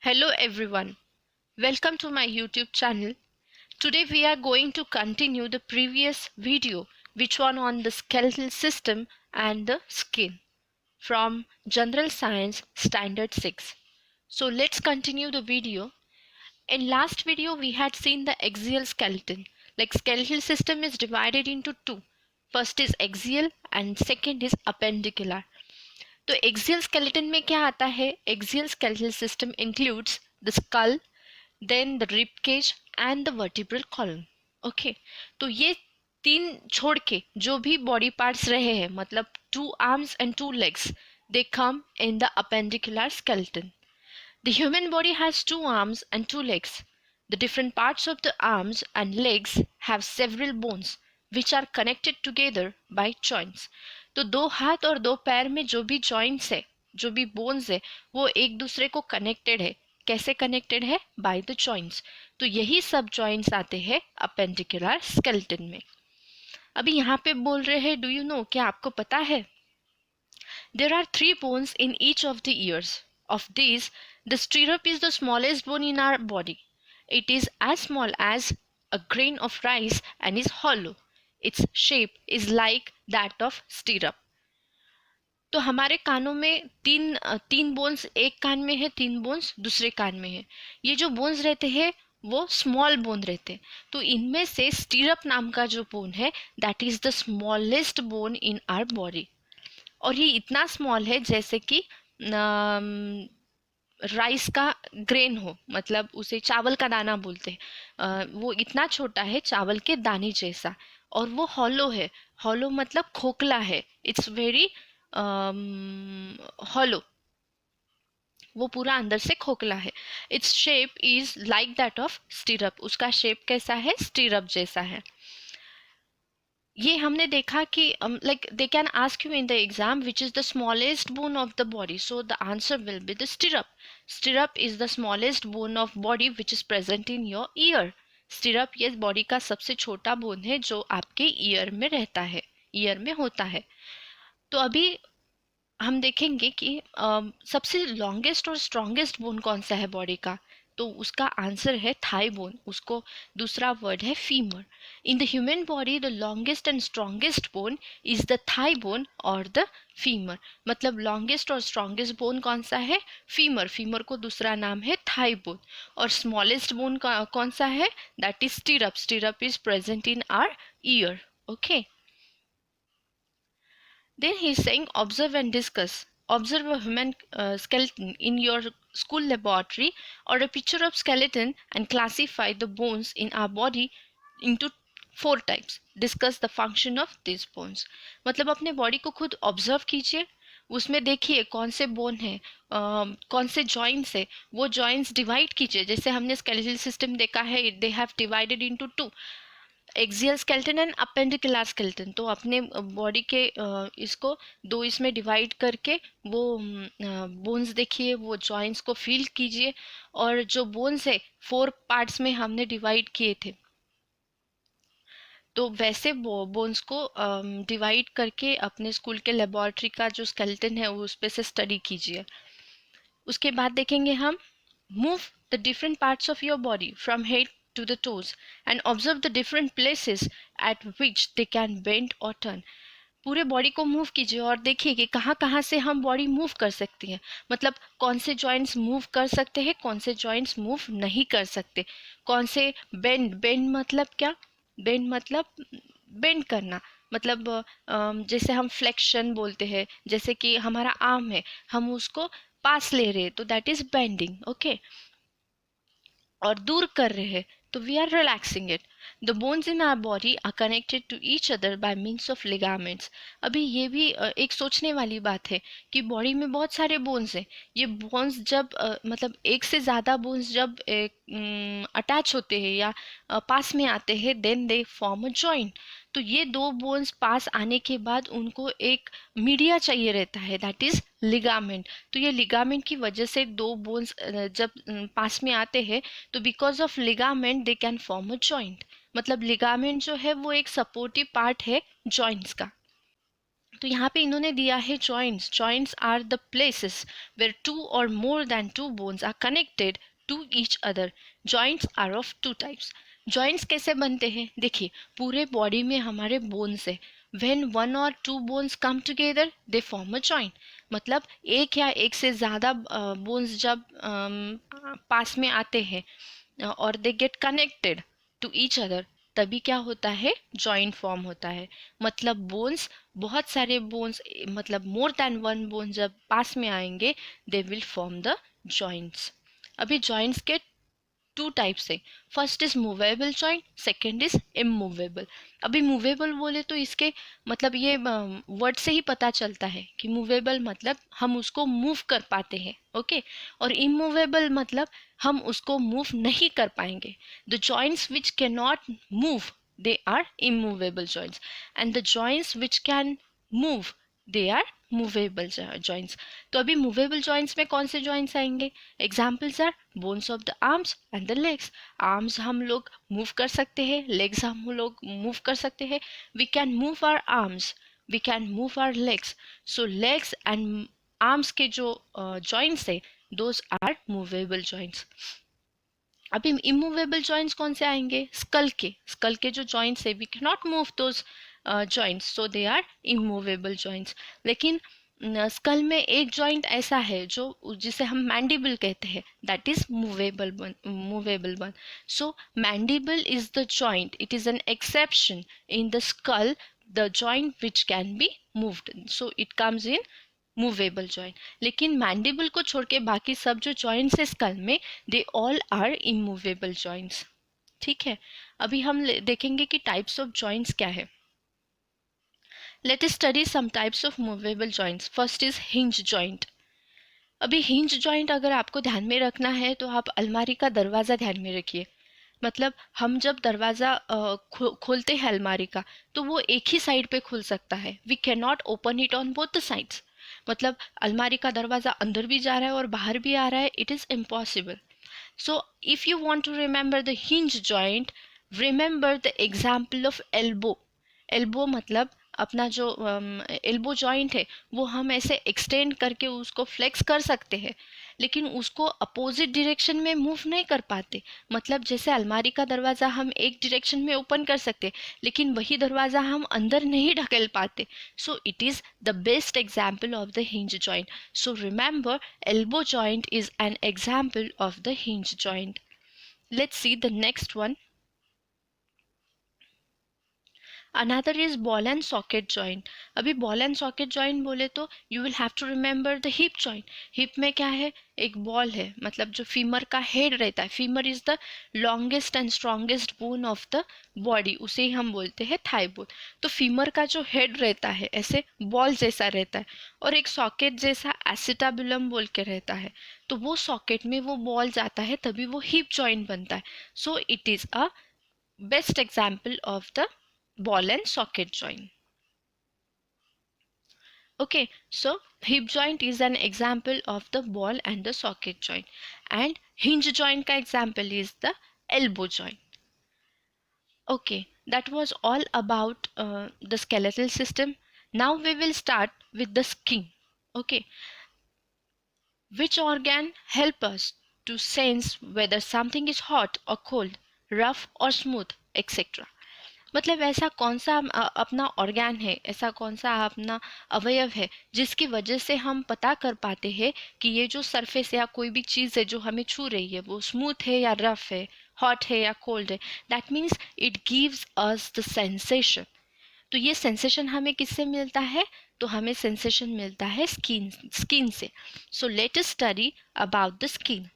Hello everyone, welcome to my YouTube channel. Today we are going to continue the previous video which one on the skeletal system and the skin from General Science Standard 6. So let's continue the video. In last video we had seen the axial skeleton. Like skeletal system is divided into two. First is axial and second is appendicular. तो axial skeleton में क्या आता है? Axial skeletal system includes the skull, then the rib cage and the vertebral column. Okay, तो ये तीन छोड़ के जो भी बॉडी पार्ट्स रहे हैं, मतलब 2 arms and 2 legs, they come in the appendicular skeleton. The human body has 2 arms and 2 legs. The different parts of the arms and legs have several bones which are connected together by joints. तो 2 हाथ और 2 पैर में जो भी joints है, जो भी bones है, वो एक दूसरे को connected है. कैसे connected है? By the joints. तो यही सब joints आते हैं appendicular skeleton में. अभी यहाँ पे बोल रहे हैं, do you know, क्या आपको पता है? There are 3 bones in each of the ears. Of these, the stirrup is the smallest bone in our body. It is as small as a grain of rice and is hollow. Its shape is like that of stirrup. तो हमारे कानों में तीन bones एक कान में है, 3 bones दूसरे कान में है. ये जो बोन्स रहते हैं वो स्मॉल बोन रहते हैं. तो इनमें से स्टीरअप नाम का जो बोन है, that is the smallest bone in our body. और ये इतना स्मॉल है जैसे कि राइस का ग्रेन हो, मतलब उसे चावल का दाना बोलते हैं. वो इतना छोटा है चावल के दाने जैसा, और वो हॉलो है. हॉलो मतलब खोखला है. इट्स वेरी हॉलो, वो पूरा अंदर से खोखला है. Its shape is like that of स्टीरअप. उसका शेप कैसा है? स्टीरअप जैसा है. ये हमने देखा कि like they can ask you in the exam which is the smallest bone of the body, so the answer will be the stirrup. Stirrup is the smallest bone of body which is present in your ear. Stirrup ये body का सबसे छोटा bone है जो आपके year में रहता है, ईयर में होता है. तो अभी हम देखेंगे कि सबसे लॉन्गेस्ट और स्ट्रॉन्गेस्ट बोन कौन सा है बॉडी का. तो उसका आंसर है थाई बोन. उसको दूसरा वर्ड है femur. In the human body the longest and strongest bone is the thigh bone और द फीमर. मतलब लॉन्गेस्ट और स्ट्रॉन्गेस्ट बोन कौन सा है? फीमर. फीमर को दूसरा नाम है थाई बोन. और स्मॉलेस्ट बोन कौन सा है? That is stirrup. Stirrup is present in our ear. Okay, then he is saying observe and discuss. Observe a human skeleton in your school laboratory or a picture of skeleton and classify the bones in our body into 4 types. Discuss the function of these bones. मतलब अपने body को खुद observe कीजिए, उसमें देखिए कौन से bone है, कौन से जॉइंट्स है, वो जॉइंट्स डिवाइड कीजिए. जैसे हमने स्केलेटल सिस्टम देखा है, they have divided into 2, axial skeleton and appendicular skeleton. तो अपने बॉडी के इसको 2 इसमें डिवाइड करके वो बोन्स देखिए, वो जॉइंट्स को फील कीजिए. और जो बोन्स है 4 पार्ट्स में हमने डिवाइड किए थे, तो वैसे बोन्स को डिवाइड करके अपने स्कूल के लेबोरेटरी का जो स्केलेटन है उस पे से स्टडी कीजिए. उसके बाद देखेंगे हम move the different parts of your body from head to the toes and observe the different places at which they can bend or turn. पूरे बॉडी को मूव कीजिए और देखिए कि कहाँ कहाँ से हम बॉडी मूव कर सकती हैं. मतलब कौन से जॉइंट्स मूव कर सकते हैं, कौन से जॉइंट्स मूव नहीं कर सकते, कौन से बेंड. बेंड मतलब क्या? बेंड मतलब बेंड करना. मतलब जैसे हम फ्लेक्शन बोलते हैं, जैसे कि हमारा आर्म है, हम उसको पास ले रहे हैं तो दैट इज बेंडिंग. ओके, और दूर कर रहे हैं तो we are relaxing it. The bones in our body are connected to each other by means of ligaments. अभी ये भी एक सोचने वाली बात है कि बॉडी में बहुत सारे बोन्स हैं. ये बोन्स जब मतलब एक से ज़्यादा बोन्स जब अटैच होते हैं या पास में आते हैं, then they form a joint. तो ये 2 बोन्स पास आने के बाद उनको एक मीडिया चाहिए रहता है, दैट इज लिगामेंट. तो ये लिगामेंट की वजह से 2 बोन्स जब पास में आते हैं तो because of ligament they can form a joint. मतलब लिगामेंट जो है वो एक सपोर्टिव पार्ट है जॉइंट्स का. तो यहाँ पे इन्होंने दिया है joints. Joints are the places where two और more than two bones are connected to each other. Joints are of two types. Joints कैसे बनते हैं? देखिए, पूरे बॉडी में हमारे बोन्स है. व्हेन वन और two bones come together they form a joint. मतलब एक या एक से ज़्यादा बोन्स जब पास में आते हैं और they get connected to each other, तभी क्या होता है? जॉइंट फॉर्म होता है. मतलब बोन्स, बहुत सारे बोन्स, मतलब मोर देन वन बोन जब पास में आएंगे, they will form the joints. अभी जॉइंट्स के टू टाइप्स है. First is movable joint, second is immovable. अभी मूवेबल बोले तो इसके मतलब ये वर्ड से ही पता चलता है कि मूवेबल मतलब हम उसको मूव कर पाते हैं. ओके. और इमूवेबल मतलब हम उसको मूव नहीं कर पाएंगे. The joints which can not move, they are immovable joints, and the joints which can move, they are movable joints. तो अभी मूवेबल जॉइंट्स में कौन से जॉइंट्स आएंगे? Examples are bones of the arms and the legs. Arms हम लोग move कर सकते हैं, लेग्स हम लोग मूव कर सकते हैं. We can move our arms, we can move our legs. So legs and arms के जो जॉइंट्स है, दोज आर मूवेबल जॉइंट्स. अभी इमूवेबल जॉइंट्स कौन से आएंगे? स्कल के. स्कल के जो जॉइंट्स है, we can not move those joints, so they are immovable joints. लेकिन स्कल में एक जॉइंट ऐसा है जो जिसे हम मैंडिबल कहते हैं, that is movable one. So mandible is the joint, it is an exception in the skull, the joint which can be moved, so it comes in movable joint. लेकिन मैंडिबल को छोड़ के बाकी सब जो जॉइंट्स है स्कल में, they all are immovable joints. ठीक है. अभी हम देखेंगे कि टाइप्स ऑफ जॉइंट्स क्या है. Let us study some types of movable joints. First is hinge joint. अभी हिंज जॉइंट अगर आपको ध्यान में रखना है तो आप अलमारी का दरवाज़ा ध्यान में रखिए. मतलब हम जब दरवाज़ा खोलते हैं अलमारी का, तो वो एक ही साइड पे खुल सकता है. We can not open it on both the sides. मतलब अलमारी का दरवाज़ा अंदर भी जा रहा है और बाहर भी आ रहा है, it is impossible. So if you want to remember the hinge joint, remember the example of elbow. Elbow मतलब अपना जो एल्बो जॉइंट है, वो हम ऐसे एक्सटेंड करके उसको फ्लेक्स कर सकते हैं, लेकिन उसको अपोजिट डायरेक्शन में मूव नहीं कर पाते. मतलब जैसे अलमारी का दरवाज़ा हम एक डायरेक्शन में ओपन कर सकते, लेकिन वही दरवाज़ा हम अंदर नहीं ढकेल पाते. So it is the best example of the hinge joint. So remember, elbow joint is an example of the hinge joint. Let's see the next one. Another is ball and socket joint. अभी ball and socket joint बोले तो you will have to remember the hip joint. hip में क्या है? एक ball है, मतलब जो फीमर का हेड रहता है. Femur is the longest and strongest bone of the body, उसे ही हम बोलते हैं थाई बोन. तो फीमर का जो हेड रहता है ऐसे बॉल जैसा रहता है, और एक सॉकेट जैसा एसिटाबुलम बोल के रहता है. तो वो सॉकेट में वो बॉल जाता है, तभी वो हिप जॉइंट बनता है. So it is a best example of the ball and socket joint. Okay, so hip joint is an example of the ball and the socket joint, and hinge joint ka example is the elbow joint. Okay, that was all about the skeletal system. Now we will start with the skin. Okay, which organ help us to sense whether something is hot or cold, rough or smooth, etc. मतलब ऐसा कौन सा अपना organ है, ऐसा कौन सा अपना अवयव है जिसकी वजह से हम पता कर पाते हैं कि ये जो सरफेस या कोई भी चीज़ है जो हमें छू रही है, वो स्मूथ है या रफ है, हॉट है या कोल्ड है. That means it gives us the sensation. तो ये सेंसेशन हमें किससे मिलता है? तो हमें सेंसेशन मिलता है स्किन से. So let us study about the skin.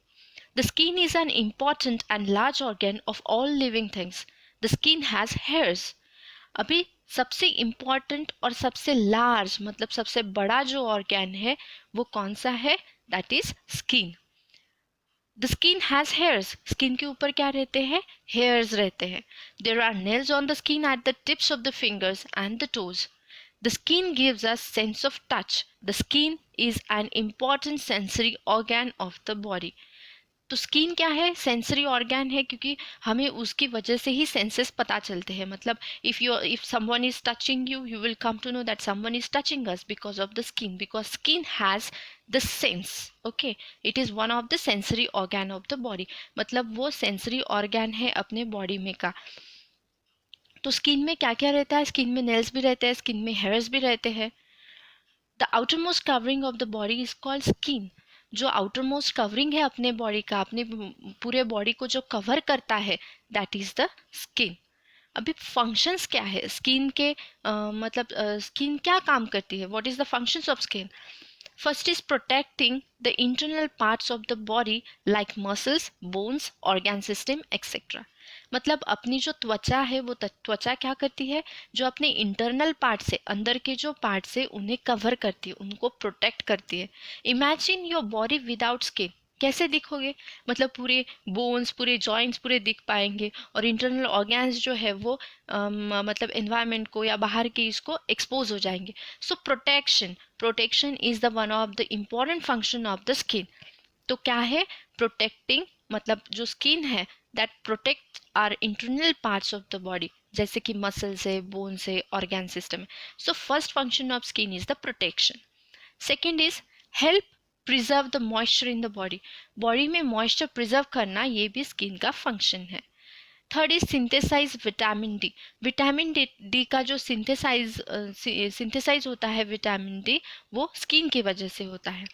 The skin is an important and large organ of all living things. The skin has hairs. अभी सबसे इम्पॉर्टेंट और सबसे लार्ज मतलब सबसे बड़ा जो ऑर्गन है वो कौन सा है? That is skin. The skin has hairs. Skin के ऊपर क्या रहते हैं? हेयर्स रहते हैं. There are nails on the skin at the tips of the fingers and the toes. The skin gives us sense of touch. The skin is an important sensory organ of the body. तो skin क्या है, sensory organ है, क्योंकि हमें उसकी वजह से ही senses पता चलते हैं. मतलब if someone is touching you, you will come to know that someone is touching us because of the skin, because skin has the sense. Okay, it is one of the sensory organ of the body. मतलब वो sensory organ है अपने body में का. तो skin में क्या क्या रहता है, स्किन में नेल्स भी रहते हैं, स्किन में हेयर्स भी रहते हैं. The outermost covering of the body is called skin. जो आउटरमोस्ट कवरिंग है अपने बॉडी का, अपने पूरे बॉडी को जो कवर करता है, दैट इज द स्किन. अभी फंक्शंस क्या है स्किन के, मतलब स्किन क्या काम करती है, what is the functions of skin. First is protecting the internal parts of the body like muscles, bones, organ system, etc. मतलब अपनी जो त्वचा है वो त्वचा क्या करती है, जो अपने इंटरनल पार्ट से, अंदर के जो पार्ट से उन्हें कवर करती है, उनको प्रोटेक्ट करती है. Imagine your body without skin, कैसे दिखोगे, मतलब पूरे बोन्स, पूरे जॉइंट्स पूरे दिख पाएंगे, और इंटरनल ऑर्गन्स जो है वो मतलब एनवायरनमेंट को या बाहर के इसको एक्सपोज हो जाएंगे. So protection is the one of the important function of the skin. तो क्या है प्रोटेक्टिंग, मतलब जो स्किन है that protect our internal parts of the body, जैसे कि मसल्स है, बोन्स है, ऑर्गन सिस्टम है. So first function of skin is the protection. Second is help preserve the moisture in the body. Body में moisture preserve करना ये भी skin का फंक्शन है. Third is synthesize vitamin D. Vitamin D का जो synthesise होता है विटामिन डी, वो स्किन की वजह से होता है.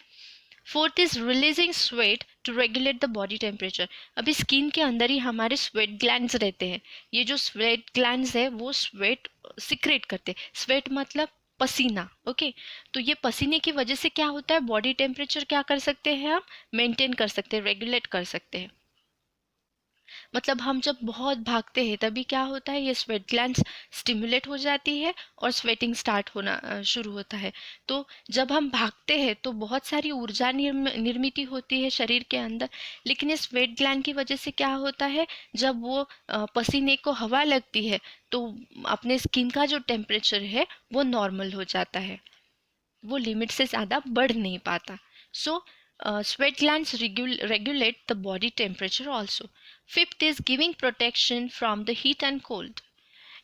Fourth is releasing sweat to regulate the body temperature. अभी स्किन के अंदर ही हमारे स्वेट ग्लैंड्स रहते हैं. ये जो स्वेट ग्लैंड्स है वो स्वेट सिक्रेट करते हैं. स्वेट मतलब पसीना. ओके, तो ये पसीने की वजह से क्या होता है, बॉडी टेम्परेचर क्या कर सकते हैं, हम मेंटेन कर सकते हैं, रेगुलेट कर सकते हैं. मतलब हम जब बहुत भागते हैं तभी क्या होता है, ये स्वेट ग्लैंड्स स्टिमुलेट हो जाती है और स्वेटिंग स्टार्ट होना शुरू होता है. तो जब हम भागते हैं तो बहुत सारी ऊर्जा निर्मित होती है शरीर के अंदर, लेकिन ये स्वेट ग्लैंड की वजह से क्या होता है, जब वो पसीने को हवा लगती है तो अपने स्किन का जो टेम्परेचर है वो नॉर्मल हो जाता है, वो लिमिट से ज़्यादा बढ़ नहीं पाता. सो sweat glands regulate the body temperature also. Fifth is giving protection from the heat and cold.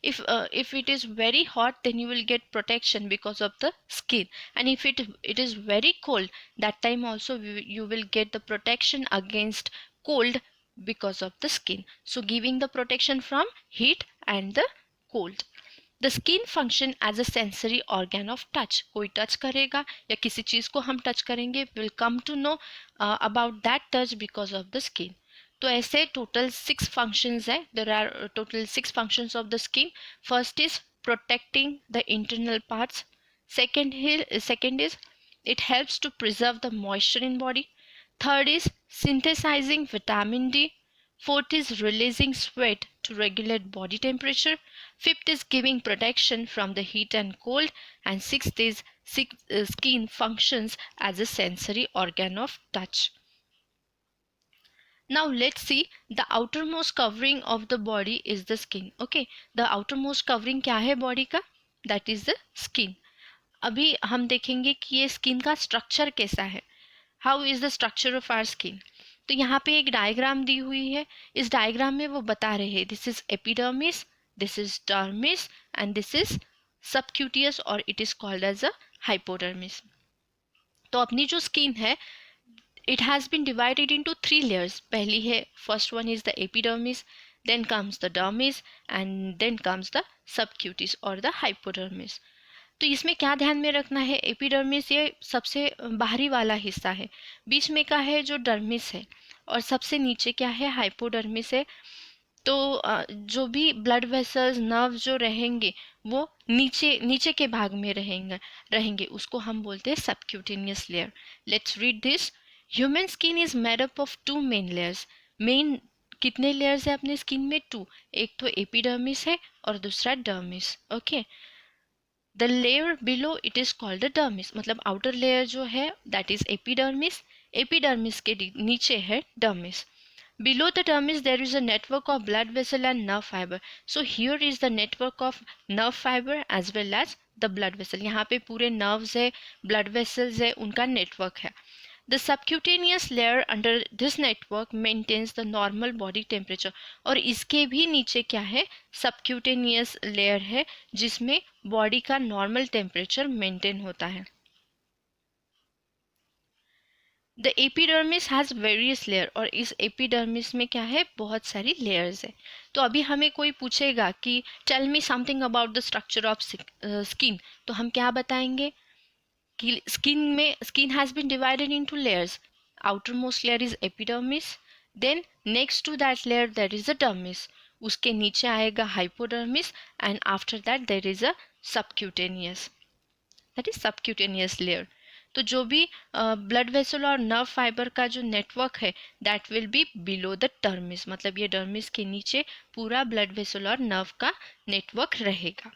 If it is very hot, then you will get protection because of the skin, and if it is very cold, that time also you will get the protection against cold because of the skin. So giving the protection from heat and the cold. The skin function as a sensory organ of touch. कोई touch करेगा या किसी चीज़ को हम touch करेंगे, will come to know about that touch because of the skin. तो ऐसे टोटल 6 फंक्शंस है. There are total 6 functions of the skin. First is protecting the internal parts. Second is it helps to preserve the moisture in body. Third is synthesizing vitamin D. Fourth is releasing sweat to regulate body temperature. Fifth is giving protection from the heat and cold. And sixth is skin functions as a sensory organ of touch. Now let's see, the outermost covering of the body is the skin. Okay, the outermost covering क्या है body का? That is the skin. अभी हम देखेंगे कि ये skin का structure कैसा है. How is the structure of our skin. तो यहाँ पे एक डायग्राम दी हुई है. इस डायग्राम में वो बता रहे हैं this is epidermis, this is dermis and this is subcutis और it is called as a hypodermis. तो अपनी जो स्किन है it has been divided into 3 layers. पहली है, first one is the epidermis, then comes the dermis and then comes the subcutis और the hypodermis. तो इसमें क्या ध्यान में रखना है, एपिडर्मिस ये सबसे बाहरी वाला हिस्सा है, बीच में का है जो डर्मिस है, और सबसे नीचे क्या है, हाइपोडर्मिस है. तो जो भी ब्लड वेसल्स, नर्व जो रहेंगे वो नीचे के भाग में रहेंगे उसको हम बोलते हैं subcutaneous layer. Let's read this. Human skin is made up of 2 main layers. Main कितने लेयर्स है अपने स्किन में? 2. एक तो एपिडर्मिस है और दूसरा dermis. Okay, the layer below it is called the dermis. मतलब आउटर लेयर जो है दैट इज एपिडर्मिस. एपिडर्मिस के नीचे है dermis. Below the dermis there is a network of blood vessel and nerve fibre. So here is the network of nerve fibre as well as the blood vessel. यहाँ पे पूरे nerves है, blood vessels है, उनका network है. The subcutaneous layer under this network maintains the normal body temperature. और इसके भी नीचे क्या है, subcutaneous layer है जिसमें बॉडी का नॉर्मल टेम्परेचर मेंटेन होता है. The epidermis has various layer, और इस एपिडर्मिस में क्या है, बहुत सारी लेयर्स है. तो अभी हमें कोई पूछेगा कि tell me something about the structure of skin, तो हम क्या बताएंगे कि skin has been divided into layers. Outer most layer is epidermis, then next to that layer there is a dermis, उसके नीचे आएगा hypodermis, and after that there is a subcutaneous, that is subcutaneous layer. तो जो भी blood vessel और nerve fibre का जो network है that will be below the dermis, मतलब ये डर्मिस के नीचे पूरा ब्लड वेसल और नर्व का नेटवर्क रहेगा.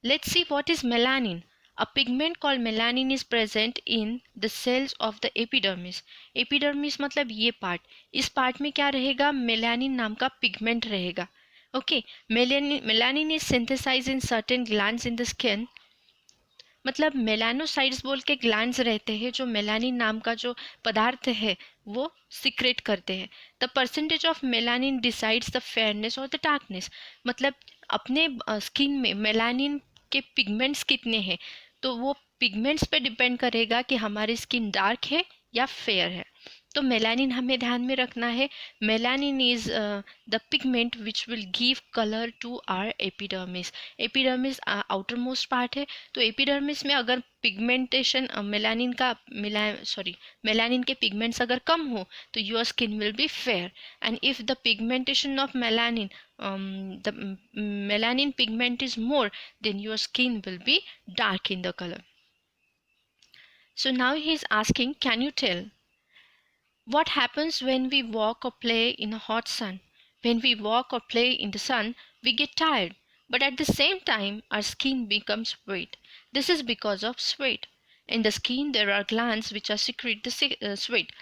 Let's see what is melanin. A pigment called melanin is present in the cells of the epidermis. Epidermis मतलब ये पार्ट, इस पार्ट में क्या रहेगा, मेलानिन नाम का पिगमेंट रहेगा. Okay, melanin is synthesize in certain glands in the skin. मतलब मेलानोसाइट्स बोल के ग्लैंड्स रहते हैं जो मेलानिन नाम का जो पदार्थ है वो सिक्रेट करते हैं. The percentage of melanin decides the fairness और द डार्कनेस. मतलब अपने स्किन में मेलानिन के पिगमेंट्स कितने हैं, तो वो पिगमेंट्स पे डिपेंड करेगा कि हमारी स्किन डार्क है या फेयर है. तो मेलानिन हमें ध्यान में रखना है. Melanin is the pigment which will give colour to our epidermis. Epidermis outer most part है, तो एपिडर्मिस में अगर पिगमेंटेशन मेलानिन के पिगमेंट्स अगर कम हो तो your skin will be fair, and if the pigmentation of melanin the melanin pigment is more, then your skin will be dark in the color. So now he is asking, can you tell what happens when we walk or play in a hot sun? When we walk or play in the sun, we get tired, but at the same time, our skin becomes wet. This is because of sweat. In the skin, there are glands which are secrete the sweat.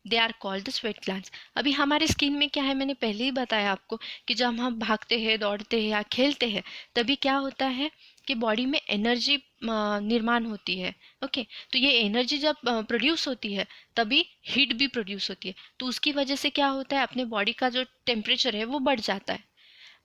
They are called the sweat glands. अभी हमारे skin में क्या है, मैंने पहले ही बताया आपको कि जब हम भागते हैं, दौड़ते हैं या खेलते हैं, तभी क्या होता है कि बॉडी में एनर्जी निर्माण होती है. ओके, तो ये एनर्जी जब प्रोड्यूस होती है तभी हीट भी प्रोड्यूस होती है, तो उसकी वजह से क्या होता है, अपने बॉडी का जो टेम्परेचर है वो बढ़ जाता है.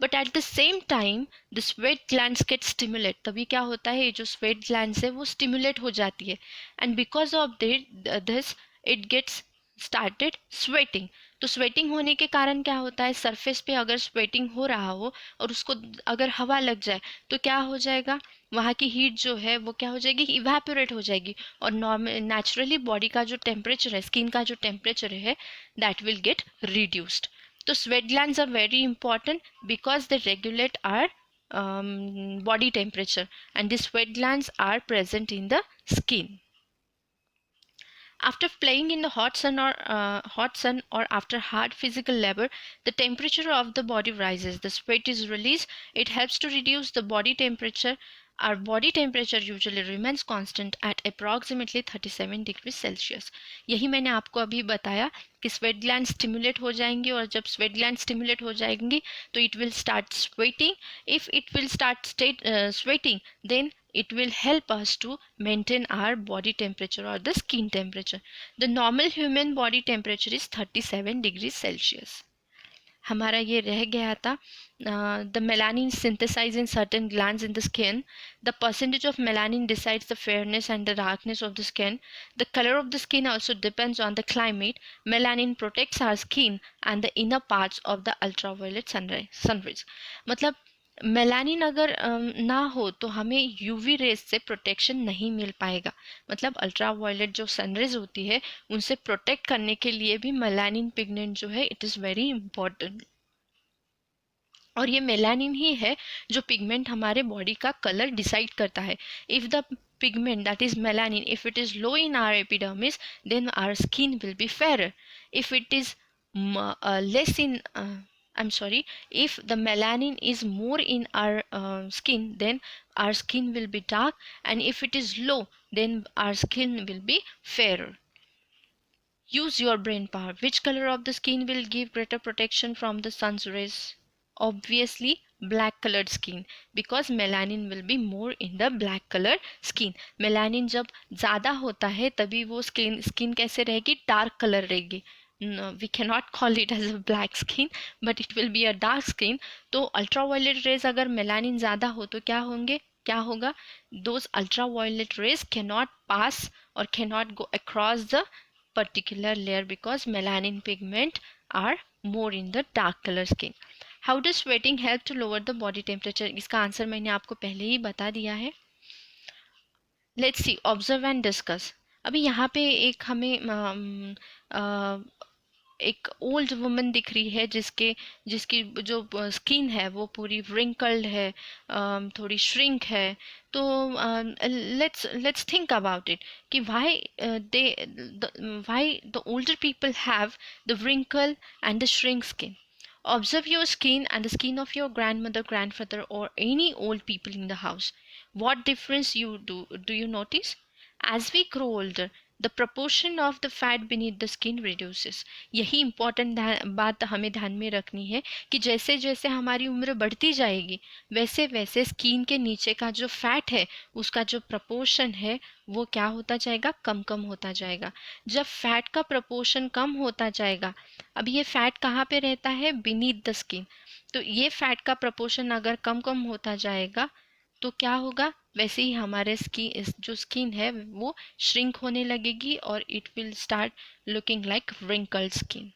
But at the same time the sweat glands get stimulate. तभी क्या होता है, ये जो स्वेट ग्लैंड्स है वो स्टिमुलेट हो जाती है, and because of this it gets started sweating. तो स्वेटिंग होने के कारण क्या होता है, सरफेस पे अगर स्वेटिंग हो रहा हो और उसको अगर हवा लग जाए तो क्या हो जाएगा, वहाँ की हीट जो है वो क्या हो जाएगी, इवेपोरेट हो जाएगी, और नॉर्मल नेचुरली बॉडी का जो टेम्परेचर है, स्किन का जो टेम्परेचर है दैट विल गेट रिड्यूस्ड. तो sweat glands are very important because they regulate our body temperature, and these sweat glands are present in the skin. After playing in the hot sun or after hard physical labor, the temperature of the body rises. The sweat is released. It helps to reduce the body temperature. Our body temperature usually remains constant at approximately 37 degrees Celsius. यही मैंने आपको अभी बताया कि sweat gland stimulate हो जाएंगी, और जब स्वेट ग्लैंड स्टिमुलेट हो जाएंगी तो it will start sweating. If it will start sweating, then it will help us to maintain our body temperature or the skin temperature. The normal human body temperature is 37 degrees Celsius. हमारा ये रह गया था. The melanin synthesized in certain glands in the skin. The percentage of melanin decides the fairness and the darkness of the skin. The color of the skin also depends on the climate. Melanin protects our skin and the inner parts of the ultraviolet sunrays. मतलब melanin अगर ना हो तो हमें UV rays से protection नहीं मिल पाएगा. मतलब अल्ट्रा वायलेट जो सनरेज होती है उनसे प्रोटेक्ट करने के लिए भी मेलानिन पिगमेंट जो है इट इज़ वेरी इंपॉर्टेंट. और ये मेलानिन ही है जो पिगमेंट हमारे बॉडी का कलर डिसाइड करता है. If the pigment, that is melanin, if it is low in our epidermis, then our skin will be fairer. If it is less in I'm sorry, if the melanin is more in our skin, then our skin will be dark, and if it is low, then our skin will be fairer. Use your brain power. Which color of the skin will give greater protection from the sun's rays? Obviously, black colored skin because melanin will be more in the black colored skin. Melanin जब ज़्यादा होता है तभी वो skin कैसे रहेगी, dark colour रहेगी. No, we cannot call it as a black skin but it will be a dark skin. तो अल्ट्रावायलेट रेज अगर मेलानिन ज़्यादा हो तो क्या होगा, those ultraviolet rays cannot pass or cannot go across the particular layer because melanin pigment are more in the dark color skin. How does sweating help to lower the body temperature? इसका answer मैंने आपको पहले ही बता दिया है. Let's see, observe and discuss. अभी यहाँ पे एक हमें एक ओल्ड वुमन दिख रही है जिसकी जो स्किन है वो पूरी रिंकल्ड है, थोड़ी श्रिंक है. तो लेट्स थिंक अबाउट इट कि why the older people have the wrinkle and the shrink skin. Observe your skin and the skin of your grandmother, grandfather, or any old people in the house. What difference do you notice? As we grow older, the proportion of the fat beneath the skin reduces. यही important बात हमें ध्यान में रखनी है कि जैसे जैसे हमारी उम्र बढ़ती जाएगी वैसे वैसे स्किन के नीचे का जो फैट है उसका जो प्रपोर्शन है वो क्या होता जाएगा, कम कम होता जाएगा. जब फैट का प्रपोर्शन कम होता जाएगा, अब ये फैट कहाँ पे रहता है, बीनीथ द स्किन. तो ये फैट का प्रपोर्शन अगर कम कम होता जाएगा तो क्या होगा, वैसे ही हमारे जो स्किन है वो श्रिंक होने लगेगी और it will start looking like wrinkled skin.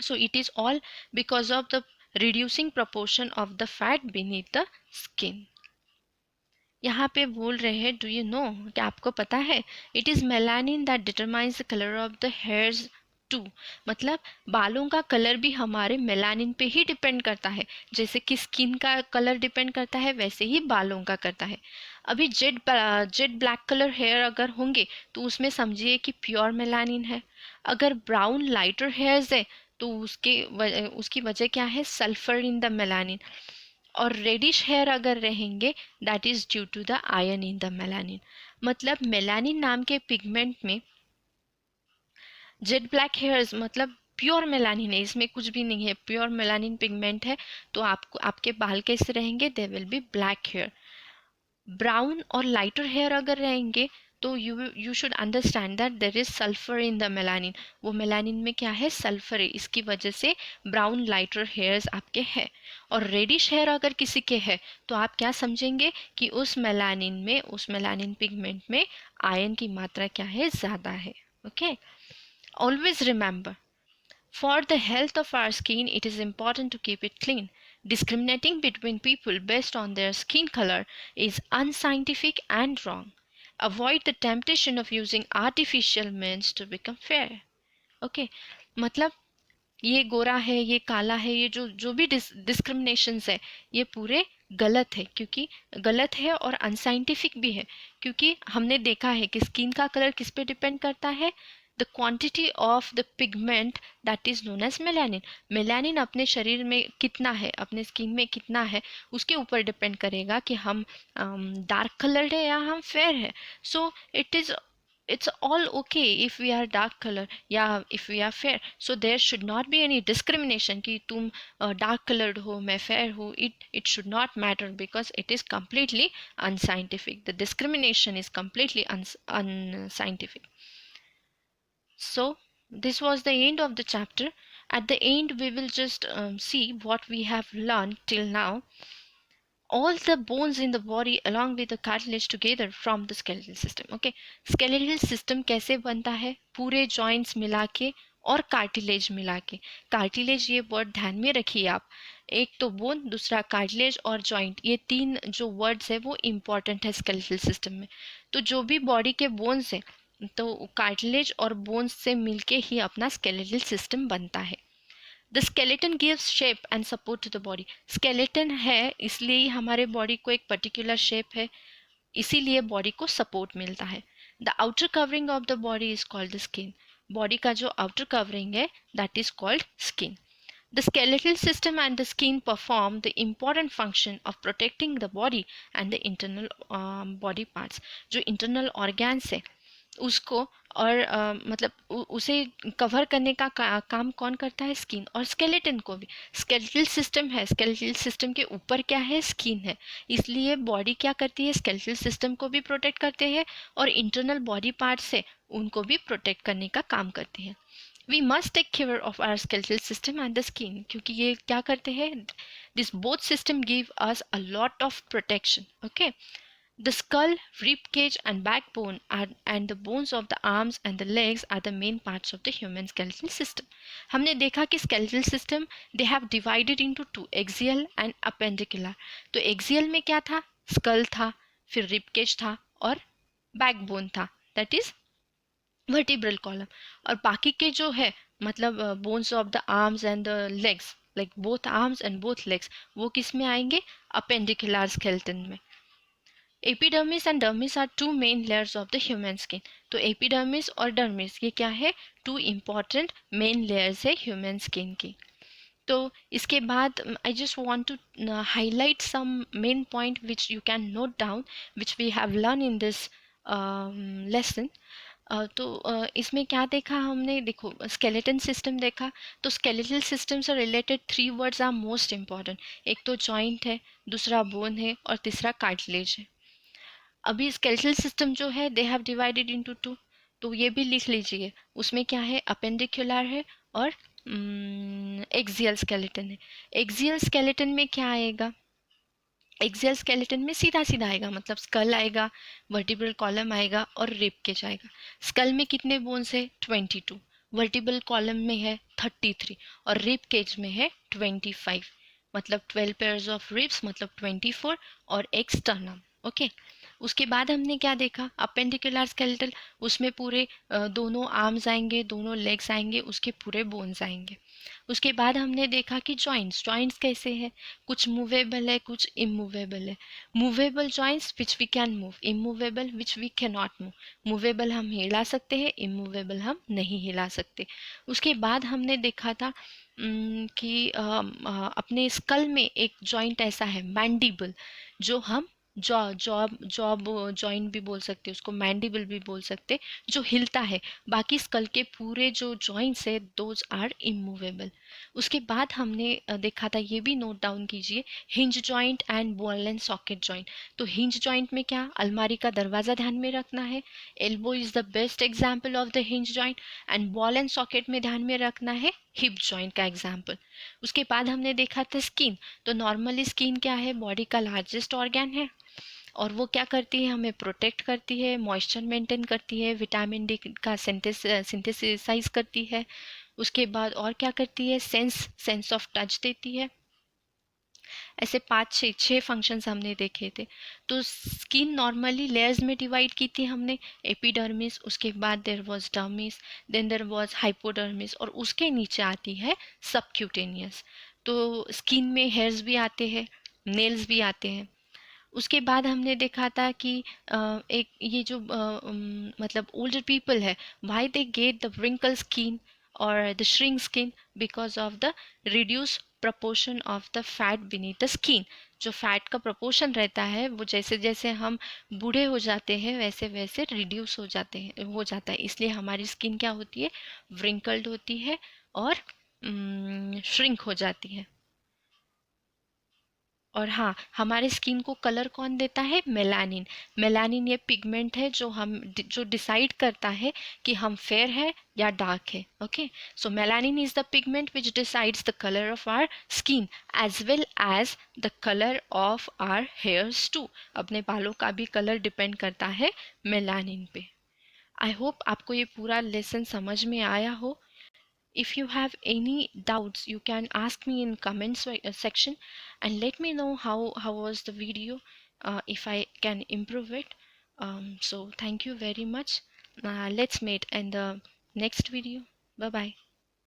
So it is all because of the reducing proportion of the fat beneath the skin. यहाँ पे बोल रहे हैं, डू यू नो, क्या आपको पता है, it is melanin that determines the colour of the hairs too. मतलब बालों का कलर भी हमारे मेलानिन पे ही डिपेंड करता है. जैसे कि स्किन का कलर डिपेंड करता है वैसे ही बालों का करता है. अभी जेड ब्लैक कलर हेयर अगर होंगे तो उसमें समझिए कि प्योर मेलानिन है. अगर ब्राउन लाइटर हेयर्स है तो उसकी वजह क्या है, सल्फर इन द मेलानिन. और रेडिश हेयर अगर रहेंगे that is due to the iron in the melanin. मतलब मेलानिन नाम के पिगमेंट में जेट ब्लैक हेयर्स मतलब प्योर मेलानिन है, इसमें कुछ भी नहीं है, प्योर मेलानिन पिगमेंट है. तो आपके बाल कैसे रहेंगे, they will be black hair. Brown और लाइटर हेयर अगर रहेंगे तो you should understand that there is sulphur in the melanin. वो मेलानिन में क्या है, सल्फर है, इसकी वजह से ब्राउन लाइटर हेयर्स आपके हैं. और रेडिश हेयर अगर किसी के है तो आप क्या समझेंगे कि उस मेलानिन पिगमेंट में आयरन की मात्रा क्या है, ज़्यादा है. Okay, always remember, for the health of our skin, it is important to keep it clean. Discriminating between people based on their skin color is unscientific and wrong. Avoid the temptation of using artificial means to become fair. Okay, मतलब ये गोरा है, ये काला है, ये जो भी डिस्क्रिमिनेशंस है ये पूरे गलत है, क्योंकि गलत है और अनसाइंटिफिक भी है. क्योंकि हमने देखा है कि स्किन का कलर किस पे डिपेंड करता है, the quantity of the pigment that is known as melanin. Melanin अपने शरीर में कितना है, अपने स्किन में कितना है, उसके ऊपर डिपेंड करेगा कि हम डार्क कलर्ड है या हम फेयर है. सो it's all okay if we are dark color या if we are fair. So there should not be any discrimination कि तुम dark colored हो, मैं fair हूँ. It should not matter because it is completely unscientific. The discrimination is completely unscientific. So this was the end of the chapter. At the end we will just see what we have learned till now. All the bones in the body along with the cartilage together from the skeletal system. Okay, skeletal system कैसे बनता है, पूरे joints मिला के और cartilage मिला के. Cartilage ये वर्ड ध्यान में रखिए आप, एक तो बोन, दूसरा कार्टिलेज और जॉइंट, ये तीन जो वर्ड्स है वो इम्पॉर्टेंट है स्केलेटल सिस्टम में. तो जो भी बॉडी के बोन्स है तो कार्टिलेज और बोन्स से मिलके ही अपना स्केलेटल सिस्टम बनता है. The skeleton gives shape and support to the body. Skeleton है इसलिए ही हमारे बॉडी को एक पर्टिकुलर शेप है, इसीलिए बॉडी को सपोर्ट मिलता है. The outer covering of the body is called the skin. Body का जो आउटर कवरिंग है that is called skin. The skeletal system and the skin perform the important function of protecting the body and the internal body parts. जो internal organs है उसको और उसे cover करने का काम कौन करता है? स्किन। और स्केलेटन को भी, स्केलेटल सिस्टम है, स्केलेटल सिस्टम के ऊपर क्या है? स्किन है। इसलिए बॉडी क्या करती है? स्केलेटल सिस्टम को भी प्रोटेक्ट करते हैं और इंटरनल बॉडी पार्ट्स है उनको भी प्रोटेक्ट करने का काम करती है। We must take care of our skeletal system and the skin, क्योंकि ये क्या करते हैं? This both system give us a lot of protection. Okay, the skull, rib cage, and backbone and the bones of the arms and the legs are the main parts of the human skeletal system. हमने देखा कि skeletal system they have divided into two, axial and appendicular. तो axial में क्या था? skull था, फिर rib cage था और backbone था, that is vertebral column. और बाकी के जो है मतलब bones of the arms and the legs, like both arms and both legs, वो किस में आएंगे? appendicular skeleton में. Epidermis and dermis are two main layers of the human skin. तो एपिडर्मिस और डर्मिस ये क्या है? टू इम्पॉर्टेंट मेन लेयर्स है ह्यूमन स्किन की. तो इसके बाद I just want to highlight some main point which you can note down which we have learn in this lesson. इसमें क्या देखा हमने? देखो, स्केलेटन सिस्टम देखा. तो स्केलेटल सिस्टम से related 3 words are most important. एक तो जॉइंट है, दूसरा बोन है और तीसरा कार्टिलेज है. अभी स्केलेटल सिस्टम जो है they have divided into two, तो ये भी लिख लीजिए. उसमें क्या है? अपेंडिकुलर है और एक्सियल स्केलेटन है. एक्सियल स्केलेटन में क्या आएगा? एक्सियल स्केलेटन में सीधा सीधा आएगा, मतलब स्कल आएगा, वर्टिब्रल कॉलम आएगा और रिब केज आएगा. स्कल में कितने बोन्स है? 22. वर्टिब्रल कॉलम में है 33 और रिब केज में है 25. मतलब 12 पेयर्स ऑफ रिब्स, मतलब 24 और एक स्टर्नम. ओके, उसके बाद हमने क्या देखा? अपेंडिकुलर स्केलेटल, उसमें पूरे दोनों आर्म्स आएंगे, दोनों लेग्स आएंगे, उसके पूरे बोन्स आएंगे. उसके बाद हमने देखा कि जॉइंट्स, जॉइंट्स कैसे हैं? कुछ मूवेबल है, कुछ इमूवेबल है. Movable joints which we can move, immovable which we can not move. Movable हम हिला सकते हैं, इमूवेबल हम नहीं हिला सकते. उसके बाद हमने देखा था कि अपने स्कल में एक जॉइंट ऐसा है मैंडिबल, जो हम जॉ जॉब जॉब जॉइंट भी बोल सकते हैं उसको, मैंडिबल भी बोल सकते, जो हिलता है. बाकी स्कल के पूरे जो जॉइंट्स है दोज आर इमूवेबल. उसके बाद हमने देखा था, ये भी नोट डाउन कीजिए, hinge joint and ball and socket joint. तो हिंज जॉइंट में क्या? अलमारी का दरवाज़ा ध्यान में रखना है. Elbow is the best example of the hinge joint. And ball and socket में ध्यान में रखना है हिप जॉइंट का एग्जाम्पल. उसके बाद हमने देखा था स्किन. तो नॉर्मली स्किन क्या है? बॉडी का लार्जेस्ट ऑर्गन है और वो क्या करती है? हमें प्रोटेक्ट करती है, मॉइस्चर मेंटेन करती है, विटामिन डी का सिंथेसाइज करती है. उसके बाद और क्या करती है? सेंस ऑफ टच देती है. ऐसे 5 6 फंक्शंस हमने देखे थे. तो स्किन नॉर्मली लेयर्स में डिवाइड की थी हमने. एपिडर्मिस, उसके बाद there was dermis, then there was hypodermis और उसके नीचे आती है सबक्यूटेनियस. तो स्किन में हेयर्स भी आते हैं, नेल्स भी आते हैं. उसके बाद हमने देखा था कि एक ये जो मतलब ओल्डर पीपल है, why they get the wrinkle skin और the shrink skin? Because of the reduce proportion of the fat beneath the skin. जो फैट का प्रपोर्शन रहता है वो जैसे जैसे हम बूढ़े हो जाते हैं वैसे वैसे रिड्यूस हो जाता है. इसलिए हमारी स्किन क्या होती है? wrinkled होती है और श्रिंक हो जाती है. और हाँ, हमारे स्किन को कलर कौन देता है? मेलानिन. मेलानिन ये पिगमेंट है जो डिसाइड करता है कि हम फेयर है या डार्क है. Okay, so melanin is the pigment which decides the colour of our skin as well as the colour of our hairs too. अपने बालों का भी कलर डिपेंड करता है मेलानिन पे. आई होप आपको ये पूरा लेसन समझ में आया हो. If you have any doubts, you can ask me in comments section and let me know how was the video, if I can improve it. So thank you very much. Let's meet in the next video. Bye bye.